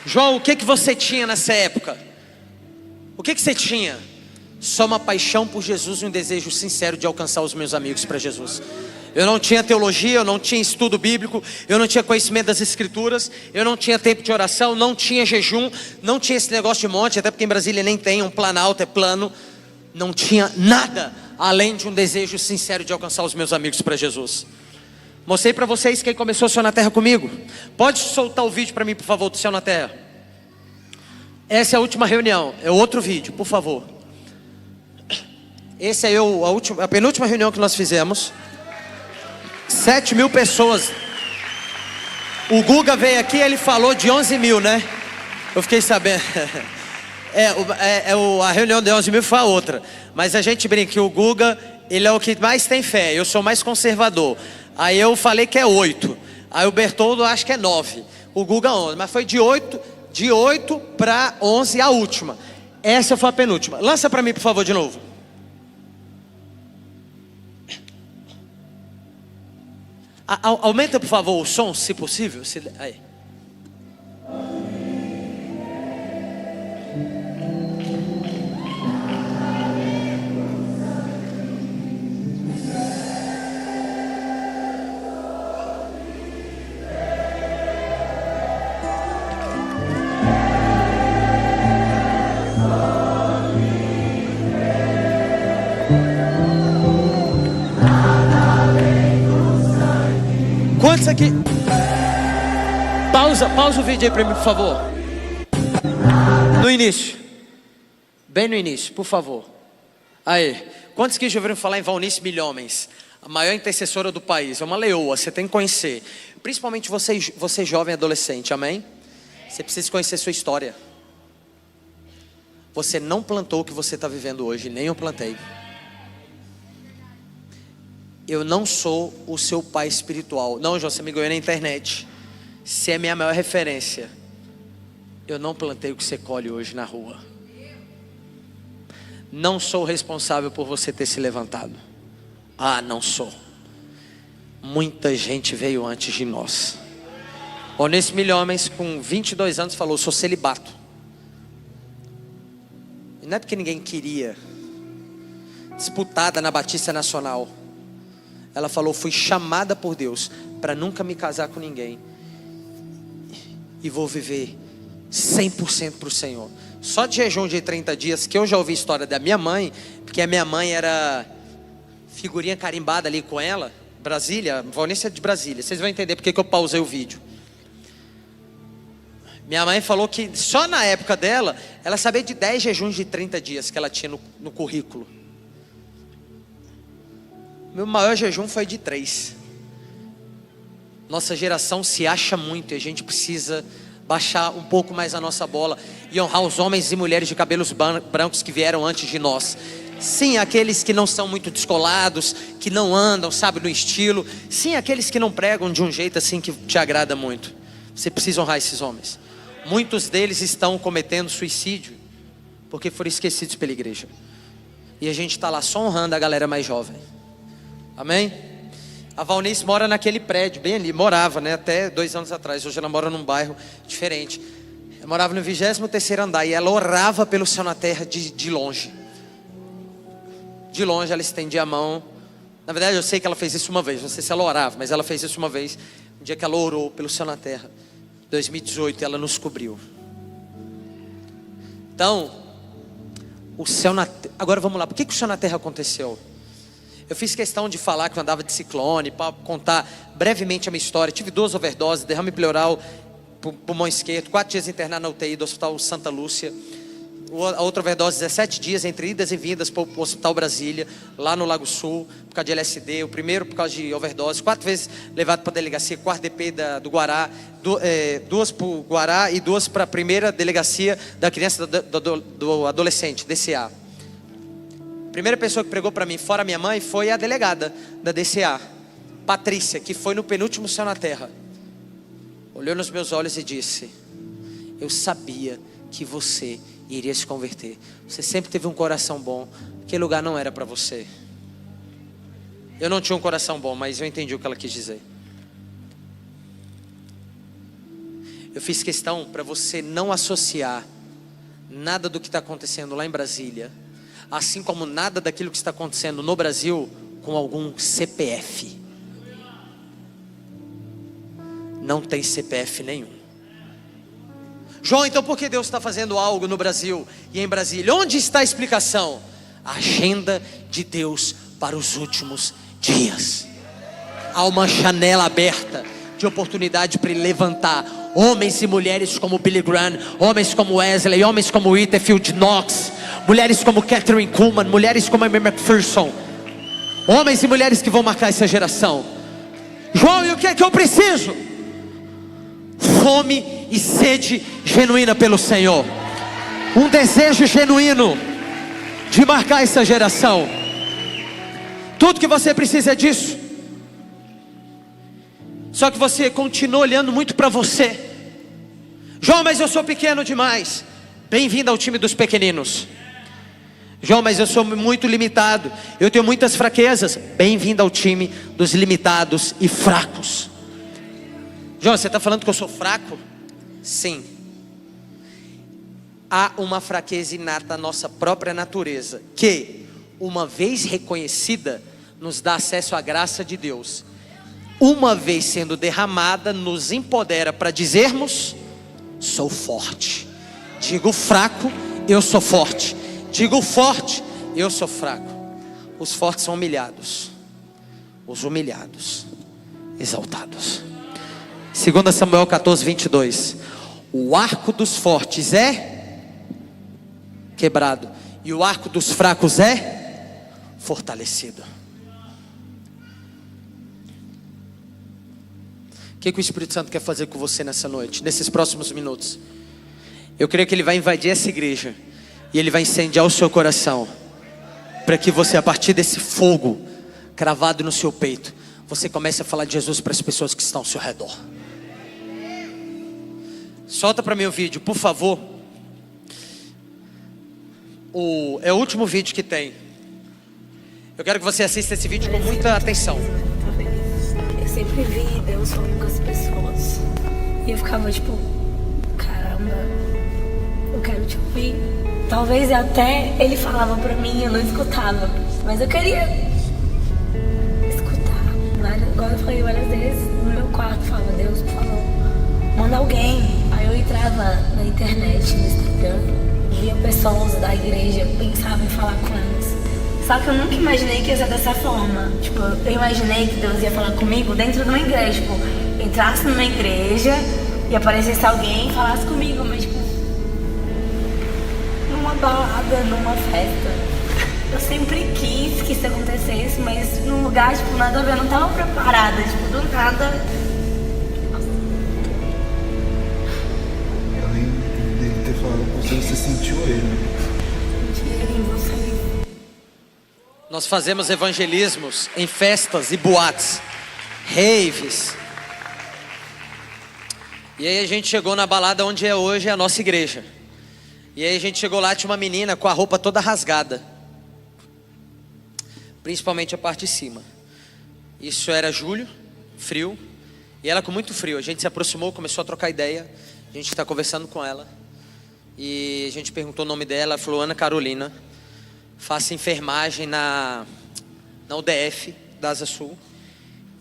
João, o que você tinha nessa época? O que você tinha? Só uma paixão por Jesus e um desejo sincero de alcançar os meus amigos para Jesus. Eu não tinha teologia, eu não tinha estudo bíblico, eu não tinha conhecimento das escrituras, eu não tinha tempo de oração, não tinha jejum, não tinha esse negócio de monte, até porque em Brasília nem tem, um planalto é plano. Não tinha nada além de um desejo sincero de alcançar os meus amigos para Jesus. Mostrei para vocês quem começou o Céu na Terra comigo. Pode soltar o vídeo para mim, por favor, do Céu na Terra. Essa é a última reunião, é outro vídeo, por favor. Essa é a penúltima reunião que nós fizemos. 7.000 pessoas. O Guga veio aqui, ele falou de 11.000, né? Eu fiquei sabendo. A reunião de 11.000 foi a outra. Mas a gente brinca que o Guga, ele é o que mais tem fé. Eu sou mais conservador. Aí eu falei que é 8. Aí o Bertoldo acho que é 9. O Guga 11. Mas foi de 8 para 11 a última. Essa foi a penúltima. Lança para mim, por favor, de novo. Aumenta, por favor, o som, se possível. Aí. Quantos aqui? Pausa o vídeo aí pra mim, por favor. No início. Bem no início, por favor. Aí. Quantos que já ouviram falar em Valnice Milhomens? A maior intercessora do país. É uma leoa, você tem que conhecer. Principalmente você jovem adolescente, amém? Você precisa conhecer sua história. Você não plantou o que você está vivendo hoje, nem eu plantei. Eu não sou o seu pai espiritual. Não, João, você me ganhou na internet. Você é minha maior referência. Eu não plantei o que você colhe hoje na rua. Não sou responsável por você ter se levantado. Não sou. Muita gente veio antes de nós. Valnice Milhomens, com 22 anos, falou: sou celibato. E não é porque ninguém queria. Disputada na Batista Nacional. Ela falou: fui chamada por Deus para nunca me casar com ninguém. E vou viver 100% para o Senhor. Só de jejum de 30 dias, que eu já ouvi a história da minha mãe, porque a minha mãe era figurinha carimbada ali com ela. Brasília, Valnice é de Brasília. Vocês vão entender porque que eu pausei o vídeo. Minha mãe falou que só na época dela, ela sabia de 10 jejuns de 30 dias que ela tinha no currículo. Meu maior jejum foi de 3. Nossa geração se acha muito e a gente precisa baixar um pouco mais a nossa bola e honrar os homens e mulheres de cabelos brancos que vieram antes de nós. Sim, aqueles que não são muito descolados, que não andam, sabe, no estilo. Sim, aqueles que não pregam de um jeito assim que te agrada muito. Você precisa honrar esses homens. Muitos deles estão cometendo suicídio porque foram esquecidos pela igreja. E a gente está lá só honrando a galera mais jovem. Amém? A Valnice mora naquele prédio, bem ali, morava, né, até 2 anos atrás. Hoje ela mora num bairro diferente. Ela morava no 23º andar e ela orava pelo céu na terra de longe. De longe ela estendia a mão. Na verdade eu sei que ela fez isso uma vez, não sei se ela orava, mas ela fez isso uma vez. Um dia que ela orou pelo céu na terra. 2018 ela nos cobriu. Então, o céu na terra. Agora vamos lá, por que o céu na terra aconteceu? Eu fiz questão de falar que eu andava de ciclone, para contar brevemente a minha história. Tive 2 overdoses, derrame pleural, pulmão esquerdo, 4 dias internado na UTI do Hospital Santa Lúcia. A outra overdose, 17 dias entre idas e vindas para o Hospital Brasília, lá no Lago Sul, por causa de LSD. O primeiro por causa de overdose, 4 vezes levado para a delegacia, 4 DP do Guará, 2 para o Guará e 2 para a primeira delegacia da criança do adolescente, DCA. A primeira pessoa que pregou para mim, fora minha mãe, foi a delegada da DCA, Patrícia, que foi no penúltimo céu na terra. Olhou nos meus olhos e disse: eu sabia que você iria se converter. Você sempre teve um coração bom. Aquele lugar não era para você. Eu não tinha um coração bom, mas eu entendi o que ela quis dizer. Eu fiz questão para você não associar nada do que está acontecendo lá em Brasília, assim como nada daquilo que está acontecendo no Brasil, com algum CPF. Não tem CPF nenhum. João, então por que Deus está fazendo algo no Brasil e em Brasília? Onde está a explicação? A agenda de Deus para os últimos dias. Há uma janela aberta de oportunidade para ele levantar homens e mulheres como Billy Graham, homens como Wesley, homens como Whitefield Knox, mulheres como Catherine Kuhlman, mulheres como Amy McPherson, homens e mulheres que vão marcar essa geração. João, e o que é que eu preciso? Fome e sede genuína pelo Senhor, um desejo genuíno de marcar essa geração. Tudo que você precisa é disso. Só que você continua olhando muito para você. João, mas eu sou pequeno demais. Bem-vindo ao time dos pequeninos. João, mas eu sou muito limitado, eu tenho muitas fraquezas. Bem-vindo ao time dos limitados e fracos. João, você está falando que eu sou fraco? Sim. Há uma fraqueza inata na nossa própria natureza, que, uma vez reconhecida, nos dá acesso à graça de Deus. Uma vez sendo derramada, nos empodera para dizermos: sou forte. Digo fraco, eu sou forte. Digo forte, eu sou fraco. Os fortes são humilhados, os humilhados, exaltados. 2 Samuel 14, 22. O arco dos fortes é quebrado, e o arco dos fracos é fortalecido. O que o Espírito Santo quer fazer com você nessa noite, nesses próximos minutos? Eu creio que Ele vai invadir essa igreja, e Ele vai incendiar o seu coração, para que você, a partir desse fogo cravado no seu peito, você comece a falar de Jesus para as pessoas que estão ao seu redor. Solta para mim o vídeo, por favor. É o último vídeo que tem. Eu quero que você assista esse vídeo com muita atenção. Eu sempre vi Deus falando com as pessoas, e eu ficava tipo, caramba, eu quero te ouvir. Talvez até Ele falava pra mim, eu não escutava, mas eu queria escutar. Agora eu falei várias vezes no meu quarto, falava: Deus, por favor, manda alguém. Aí eu entrava na internet, no Instagram, via pessoas da igreja, pensava em falar com elas. Só que eu nunca imaginei que ia ser dessa forma. Tipo, eu imaginei que Deus ia falar comigo dentro de uma igreja. Tipo, entrasse numa igreja e aparecesse alguém e falasse comigo, mas tipo, numa balada, numa festa. Eu sempre quis que isso acontecesse, mas num lugar, tipo, nada a ver, eu não tava preparada, tipo, do nada. Além dele ter falado com você, você sentiu ele. Senti em você. Nós fazemos evangelismos em festas e boates, raves. E aí a gente chegou na balada onde é hoje a nossa igreja. E aí a gente chegou lá, tinha uma menina com a roupa toda rasgada, principalmente a parte de cima. Isso era julho, frio, e ela com muito frio. A gente se aproximou, começou a trocar ideia. A gente está conversando com ela, e a gente perguntou o nome dela. Ela falou: Ana Carolina, faço enfermagem na UDF da Asa Sul.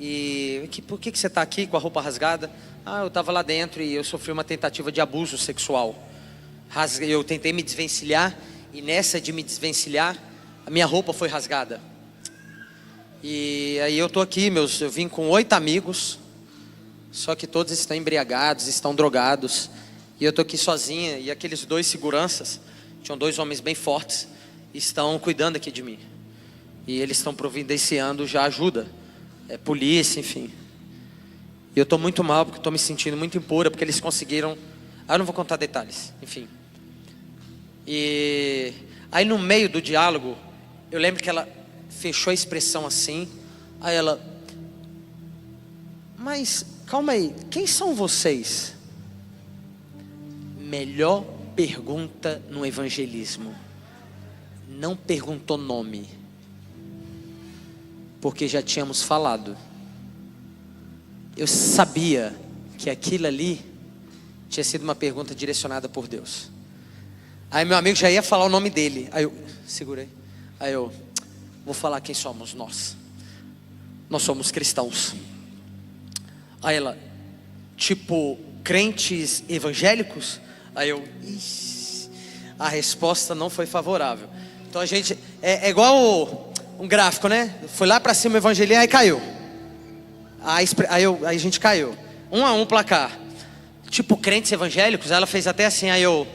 E por que você está aqui com a roupa rasgada? Ah, eu estava lá dentro e eu sofri uma tentativa de abuso sexual. Eu tentei me desvencilhar, e nessa de me desvencilhar, a minha roupa foi rasgada. E aí eu estou aqui, eu vim com 8 amigos, só que todos estão embriagados, estão drogados. E eu estou aqui sozinha, e aqueles 2 seguranças, tinham 2 homens bem fortes, estão cuidando aqui de mim. E eles estão providenciando já ajuda, polícia, enfim. E eu estou muito mal, porque estou me sentindo muito impura, porque eles conseguiram... eu não vou contar detalhes, enfim. E aí no meio do diálogo, eu lembro que ela fechou a expressão assim. Aí ela: mas calma aí, quem são vocês? Melhor pergunta no evangelismo. Não perguntou nome, porque já tínhamos falado. Eu sabia que aquilo ali tinha sido uma pergunta direcionada por Deus. Aí meu amigo já ia falar o nome dele. Aí eu segurei. Aí eu vou falar quem somos nós. Nós somos cristãos. Aí ela: tipo, crentes evangélicos? Aí eu... a resposta não foi favorável. Então a gente... É igual um gráfico, né? Foi lá pra cima o evangelismo, aí caiu. Aí a gente caiu. 1 a 1 placar. Tipo, crentes evangélicos? Ela fez até assim, aí eu...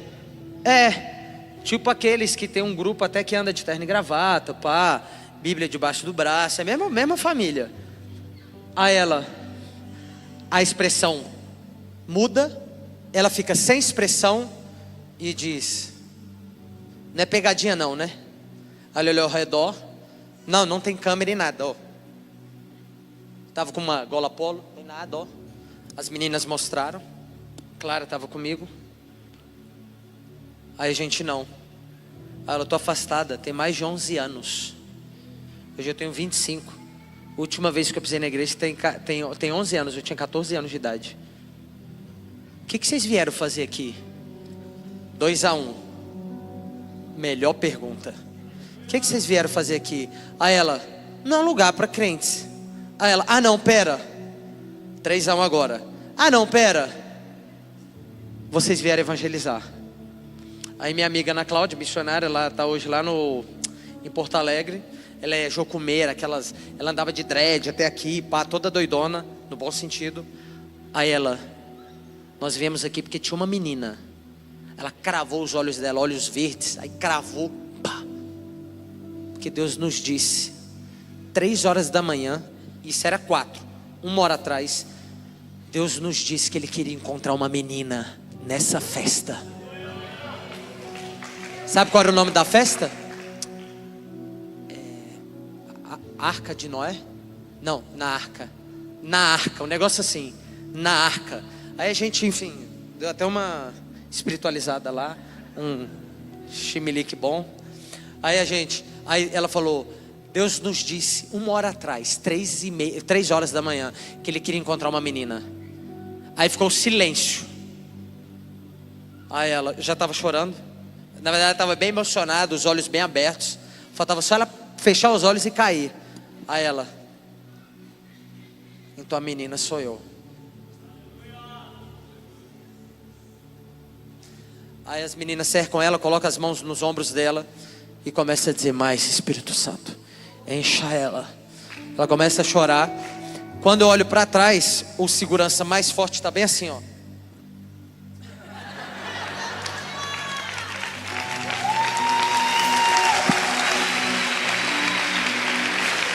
tipo aqueles que tem um grupo até que anda de terno e gravata, pá, Bíblia debaixo do braço, é a mesma família. Aí ela... a expressão muda, ela fica sem expressão e diz: não é pegadinha não, né? Aí ela olhou ao redor. Não tem câmera e nada, ó. Tava com uma gola polo, nem nada, ó. As meninas mostraram. Clara estava comigo. Aí a gente não. Aí ela, tô afastada, tem mais de 11 anos. Hoje eu tenho 25. Última vez que eu pisei na igreja tem 11 anos, eu tinha 14 anos de idade. O que vocês vieram fazer aqui? 2-1. Melhor pergunta. O que vocês vieram fazer aqui? Aí ela, não é um lugar para crentes. Aí ela, ah não, pera. 3-1 agora. Ah não, pera. Vocês vieram evangelizar. Aí minha amiga Ana Cláudia, missionária, ela está hoje lá em Porto Alegre. Ela é jocumeira, ela andava de dread até aqui, pá, toda doidona, no bom sentido. Aí ela, nós viemos aqui porque tinha uma menina. Ela cravou os olhos dela, olhos verdes, aí cravou, pá. Porque Deus nos disse, 3 horas da manhã, isso era 4, 1 hora atrás, Deus nos disse que Ele queria encontrar uma menina nessa festa. Sabe qual era o nome da festa? Arca de Noé? Não, na arca, um negócio assim, na arca. Aí a gente, enfim, deu até uma espiritualizada lá, um chimelique bom. Aí ela falou, Deus nos disse 1 hora atrás, 3 horas da manhã, que Ele queria encontrar uma menina. Aí ficou silêncio. Aí ela já estava chorando. Na verdade ela estava bem emocionada, os olhos bem abertos. Faltava só ela fechar os olhos e cair. Aí ela, então a menina sou eu. Aí as meninas cercam ela, colocam as mãos nos ombros dela e começa a dizer, mais Espírito Santo, encha ela. Ela começa a chorar. Quando eu olho para trás, o segurança mais forte está bem assim, ó.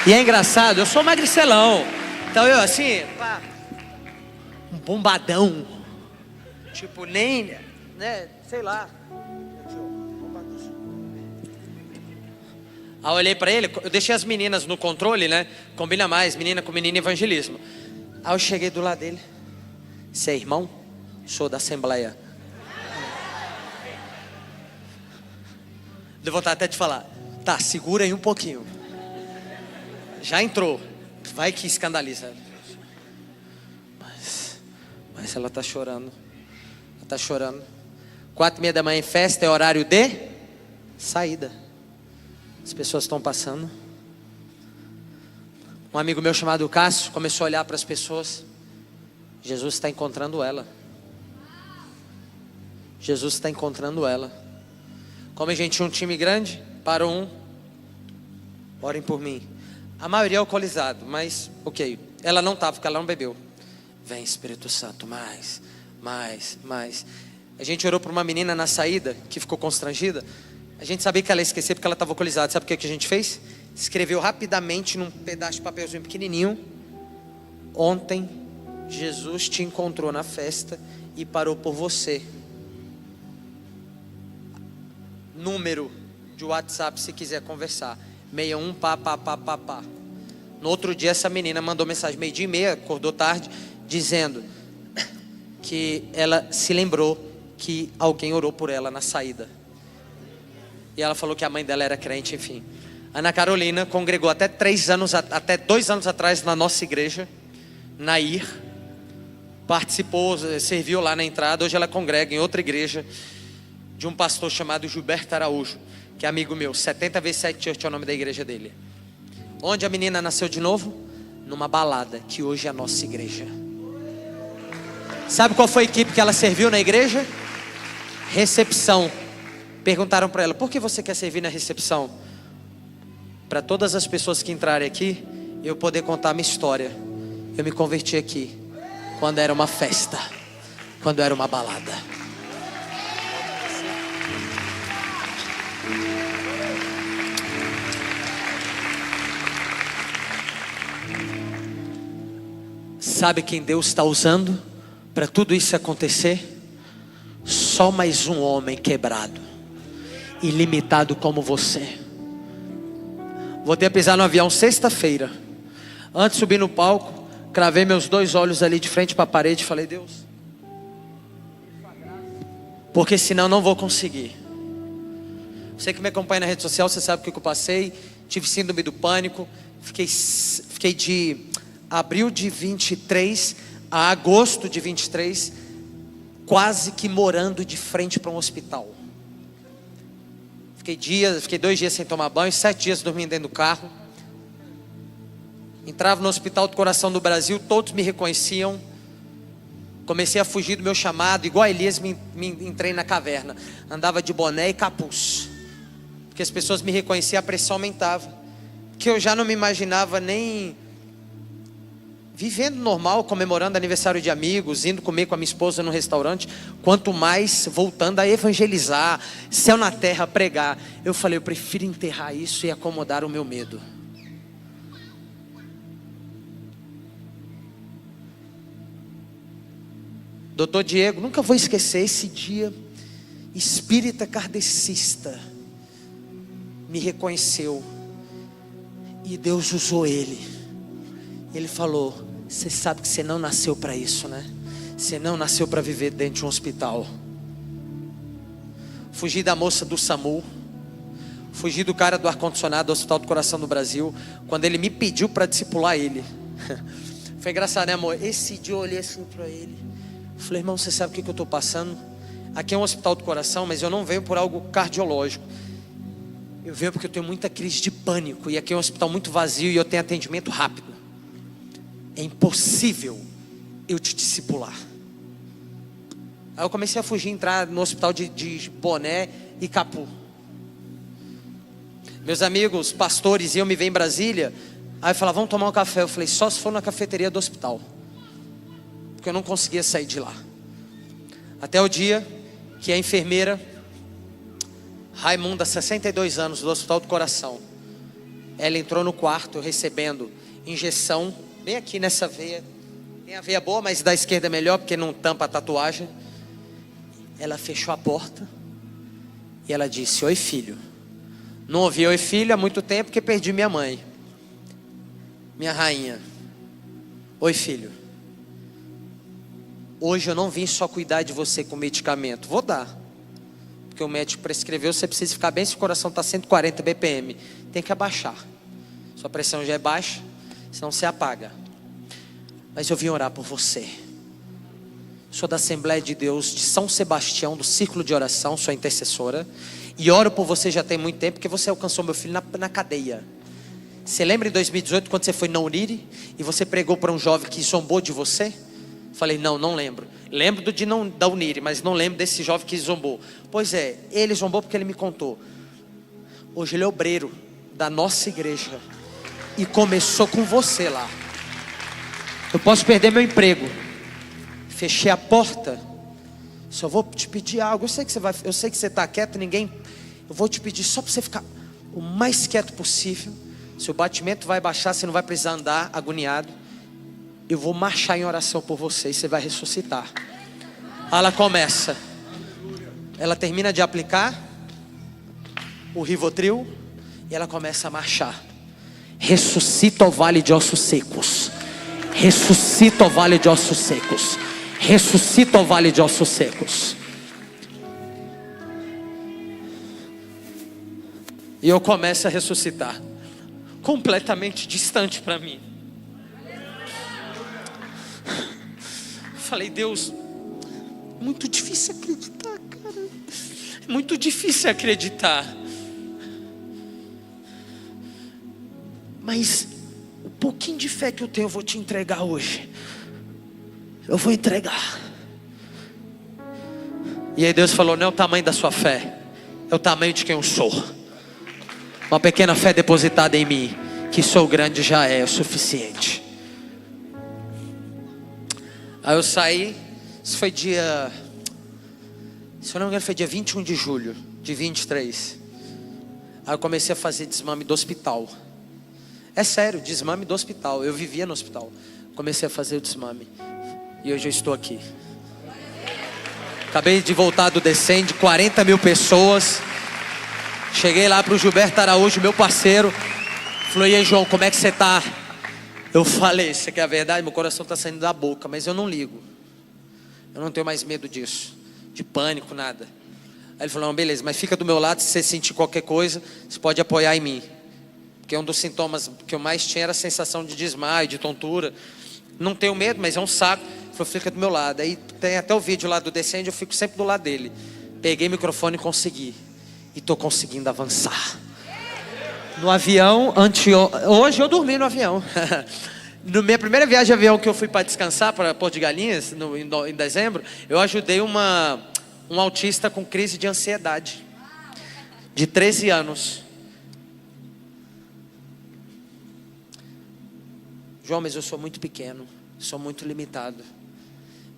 E é engraçado, eu sou magricelão. Então eu assim, pá, um bombadão. Tipo, nem, né, sei lá. Aí eu olhei pra ele, eu deixei as meninas no controle, né? Combina mais, menina com menina, evangelismo. Aí eu cheguei do lado dele. Você é irmão? Sou da Assembleia. Deu vontade até de falar, tá, segura aí um pouquinho. Já entrou, vai que escandaliza. Mas ela está chorando. Ela está chorando. 4:30 da manhã em festa, é horário de saída. As pessoas estão passando. Um amigo meu chamado Cássio começou a olhar para as pessoas. Jesus está encontrando ela. Jesus está encontrando ela. Como a gente tinha um time grande, parou um. Orem por mim. A maioria é alcoolizado, mas ok. Ela não estava, porque ela não bebeu. Vem Espírito Santo, mais. A gente orou por uma menina na saída, que ficou constrangida. A gente sabia que ela ia esquecer porque ela estava alcoolizada. Sabe o que a gente fez? Escreveu rapidamente num pedaço de papelzinho pequenininho. Ontem, Jesus te encontrou na festa e parou por você. Número de WhatsApp se quiser conversar. 61 pá. No outro dia essa menina mandou mensagem 12:30, acordou tarde, dizendo que ela se lembrou que alguém orou por ela na saída. E ela falou que a mãe dela era crente, enfim. Ana Carolina congregou até 2 anos atrás na nossa igreja, na IR. Participou, serviu lá na entrada. Hoje ela congrega em outra igreja de um pastor chamado Gilberto Araújo, que é amigo meu. 70 vezes 7 Church é o nome da igreja dele. Onde a menina nasceu de novo? Numa balada, que hoje é a nossa igreja. Sabe qual foi a equipe que ela serviu na igreja? Recepção. Perguntaram para ela, por que você quer servir na recepção? Para todas as pessoas que entrarem aqui, eu poder contar a minha história. Eu me converti aqui quando era uma festa, quando era uma balada. Sabe quem Deus está usando para tudo isso acontecer? Só mais um homem quebrado, ilimitado como você. Voltei a pisar no avião sexta-feira. Antes de subir no palco, cravei meus 2 olhos ali de frente para a parede e falei, Deus, porque senão não vou conseguir. Você que me acompanha na rede social, você sabe o que eu passei. Tive síndrome do pânico. Fiquei de abril de 23 a agosto de 23 quase que morando de frente para um hospital. Fiquei 2 dias sem tomar banho, 7 dias dormindo dentro do carro. Entrava no Hospital do Coração do Brasil, todos me reconheciam. Comecei a fugir do meu chamado, igual a Elias, entrei na caverna. Andava de boné e capuz, porque as pessoas me reconheciam, a pressão aumentava. Que eu já não me imaginava nem vivendo normal, comemorando aniversário de amigos, indo comer com a minha esposa no restaurante, quanto mais voltando a evangelizar, céu na terra, pregar. Eu falei, eu prefiro enterrar isso e acomodar o meu medo. Doutor Diego, nunca vou esquecer esse dia. Espírita kardecista me reconheceu e Deus usou ele. Ele falou, você sabe que você não nasceu para isso, né? Você não nasceu para viver dentro de um hospital. Fugi da moça do SAMU, fugi do cara do ar-condicionado do Hospital do Coração do Brasil, quando ele me pediu para discipular ele. Foi engraçado, né, amor? Esse dia eu olhei assim para ele, falei, irmão, você sabe o que eu estou passando? Aqui é um hospital do coração, mas eu não venho por algo cardiológico. Eu venho porque eu tenho muita crise de pânico. E aqui é um hospital muito vazio e eu tenho atendimento rápido. É impossível eu te discipular. Aí eu comecei a fugir, entrar no hospital de boné e capu. Meus amigos, pastores, iam me ver em Brasília. Aí falavam, vamos tomar um café. Eu falei, só se for na cafeteria do hospital, porque eu não conseguia sair de lá. Até o dia que a enfermeira Raimunda, 62 anos, do Hospital do Coração, ela entrou no quarto recebendo injeção, bem aqui nessa veia. Tem a veia boa, mas da esquerda é melhor, porque não tampa a tatuagem. Ela fechou a porta e ela disse, oi filho. Não ouvi oi filho há muito tempo, porque perdi minha mãe, minha rainha. Oi filho, hoje eu não vim só cuidar de você com medicamento. Vou dar, porque o médico prescreveu, você precisa ficar bem, se o coração está 140 BPM, tem que abaixar. Sua pressão já é baixa, senão você apaga. Mas eu vim orar por você. Sou da Assembleia de Deus de São Sebastião, do Círculo de Oração, sou intercessora. E oro por você já tem muito tempo, porque você alcançou meu filho na cadeia. Você lembra em 2018, quando você foi na Uniri e você pregou para um jovem que zombou de você? Falei, não lembro. Lembro da Uniri, mas não lembro desse jovem que zombou. Pois é, ele zombou porque ele me contou. Hoje ele é obreiro da nossa igreja e começou com você lá. Eu posso perder meu emprego, fechei a porta, só vou te pedir algo. Eu sei que você está quieto, eu vou te pedir só para você ficar o mais quieto possível. Seu batimento vai baixar, você não vai precisar andar agoniado. Eu vou marchar em oração por você e você vai ressuscitar. Ela começa, ela termina de aplicar o Rivotril e ela começa a marchar. Ressuscita o vale de ossos secos. Ressuscita o vale de ossos secos. Ressuscita o vale de ossos secos. E eu começo a ressuscitar, completamente distante para mim. Falei, Deus, muito difícil acreditar, cara. Muito difícil acreditar. Mas o pouquinho de fé que eu tenho, eu vou te entregar hoje. Eu vou entregar. E aí Deus falou, não é o tamanho da sua fé, é o tamanho de quem eu sou. Uma pequena fé depositada em mim, que sou grande já é o suficiente. Aí eu saí, isso foi dia, se eu não me engano foi dia 21 de julho de 23. Aí eu comecei a fazer desmame do hospital. É sério, desmame do hospital. Eu vivia no hospital. Comecei a fazer o desmame. E hoje eu estou aqui. Acabei de voltar do Descende, 40 mil pessoas. Cheguei lá para o Gilberto Araújo, meu parceiro. Falou, e aí João, como é que você está? Eu falei, isso aqui é a verdade, meu coração está saindo da boca, mas eu não ligo. Eu não tenho mais medo disso, de pânico, nada. Aí ele falou, não, beleza, mas fica do meu lado, se você sentir qualquer coisa, você pode apoiar em mim. Porque um dos sintomas que eu mais tinha era a sensação de desmaio, de tontura. Não tenho medo, mas é um saco. Ele falou, fica do meu lado. Aí tem até o vídeo lá do Descende, eu fico sempre do lado dele. Peguei o microfone e consegui. E estou conseguindo avançar. No avião, hoje eu dormi no avião. Na minha primeira viagem de avião que eu fui para descansar, para Porto de Galinhas, em dezembro, eu ajudei um autista com crise de ansiedade, de 13 anos. João, mas eu sou muito pequeno, sou muito limitado.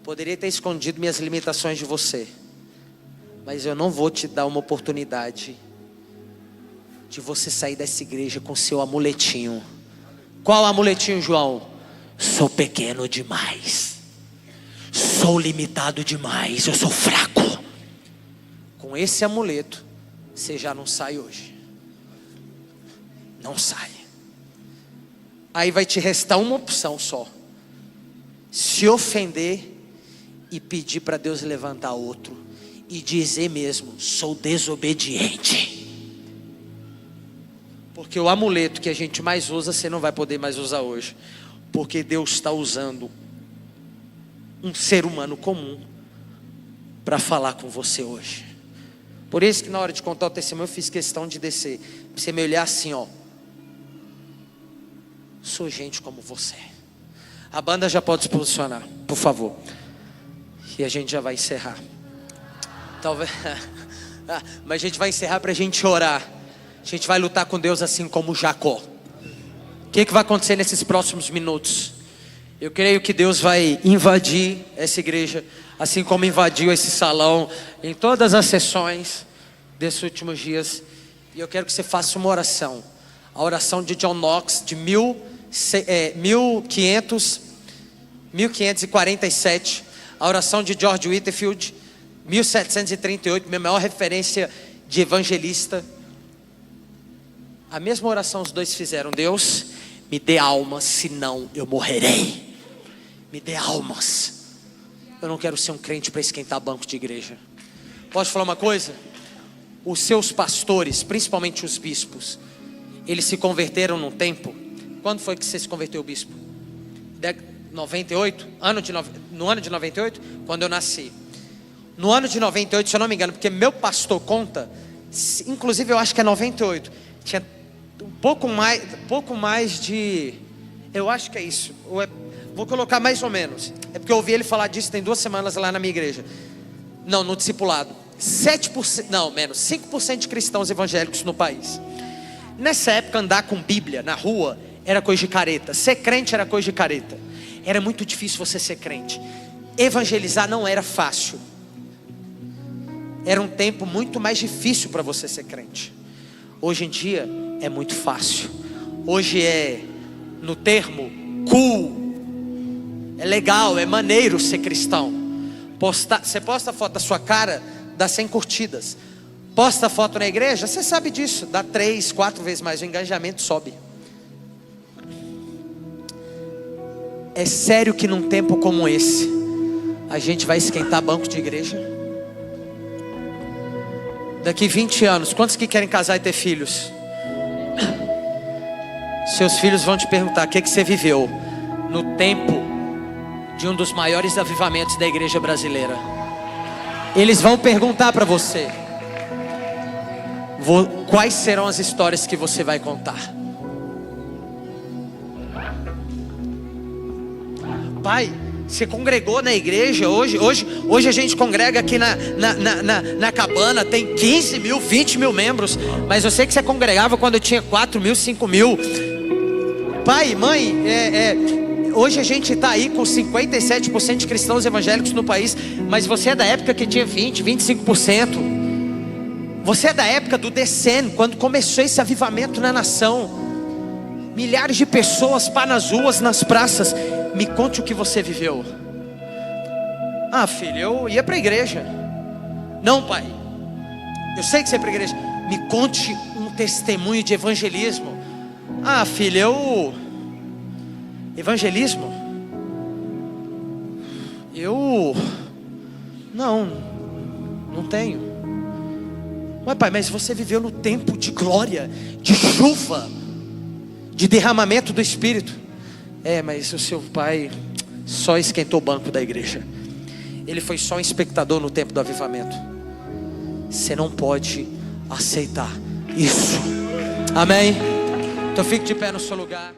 Poderia ter escondido minhas limitações de você, mas eu não vou te dar uma oportunidade de você sair dessa igreja com seu amuletinho. Qual amuletinho, João? Sou pequeno demais, sou limitado demais, eu sou fraco. Com esse amuleto, você já não sai hoje. Não sai. Aí vai te restar uma opção só: se ofender e pedir para Deus levantar outro e dizer mesmo, sou desobediente. Porque o amuleto que a gente mais usa, você não vai poder mais usar hoje. Porque Deus está usando um ser humano comum para falar com você hoje. Por isso que na hora de contar o testemunho, eu fiz questão de descer. Pra você me olhar assim, ó. Sou gente como você. A banda já pode se posicionar, por favor. E a gente já vai encerrar. Talvez. Mas a gente vai encerrar para a gente orar. A gente vai lutar com Deus assim como Jacó. O que vai acontecer nesses próximos minutos? Eu creio que Deus vai invadir essa igreja, assim como invadiu esse salão, em todas as sessões desses últimos dias. E eu quero que você faça uma oração. A oração de John Knox, de 1547. A oração de George Whitefield, 1738, minha maior referência de evangelista. A mesma oração os dois fizeram. Deus, me dê almas, senão eu morrerei. Me dê almas. Eu não quero ser um crente para esquentar banco de igreja. Posso falar uma coisa? Os seus pastores, principalmente os bispos, eles se converteram num tempo. Quando foi que você se converteu, bispo? 98? No ano de 98? Quando eu nasci. No ano de 98, se eu não me engano, porque meu pastor conta, inclusive eu acho que é 98, tinha um pouco mais de, eu acho que é isso, vou colocar mais ou menos, é porque eu ouvi ele falar disso tem 2 semanas lá na minha igreja, não, no discipulado, 7%, não, menos, 5% de cristãos evangélicos no país. Nessa época, andar com Bíblia na rua era coisa de careta, ser crente era coisa de careta, era muito difícil você ser crente, evangelizar não era fácil, era um tempo muito mais difícil para você ser crente. Hoje em dia é muito fácil. Hoje é, no termo, cool. É legal, é maneiro ser cristão. Você posta a foto da sua cara, dá 100 curtidas. Posta a foto na igreja, você sabe disso, dá 3, 4 vezes mais, o engajamento sobe. É sério que num tempo como esse, a gente vai esquentar banco de igreja? Daqui 20 anos, quantos que querem casar e ter filhos? Seus filhos vão te perguntar: o que você viveu no tempo de um dos maiores avivamentos da igreja brasileira? Eles vão perguntar para você. Quais serão as histórias que você vai contar? Pai, você congregou na igreja hoje a gente congrega aqui na cabana, tem 15 mil, 20 mil membros, mas eu sei que você congregava quando eu tinha 4 mil, 5 mil. Pai, mãe, hoje a gente está aí com 57% de cristãos evangélicos no país, mas você é da época que tinha 20, 25%. Você é da época do Descende, quando começou esse avivamento na nação. Milhares de pessoas, pá nas ruas, nas praças. Me conte o que você viveu. Ah, filho, eu ia para a igreja. Não, pai, eu sei que você ia para a igreja. Me conte um testemunho de evangelismo. Ah, filho, evangelismo? Não tenho. Ué, pai, mas você viveu no tempo de glória, de chuva, de derramamento do Espírito. É, mas o seu pai só esquentou o banco da igreja. Ele foi só um espectador no tempo do avivamento. Você não pode aceitar isso. Amém? Então fique de pé no seu lugar.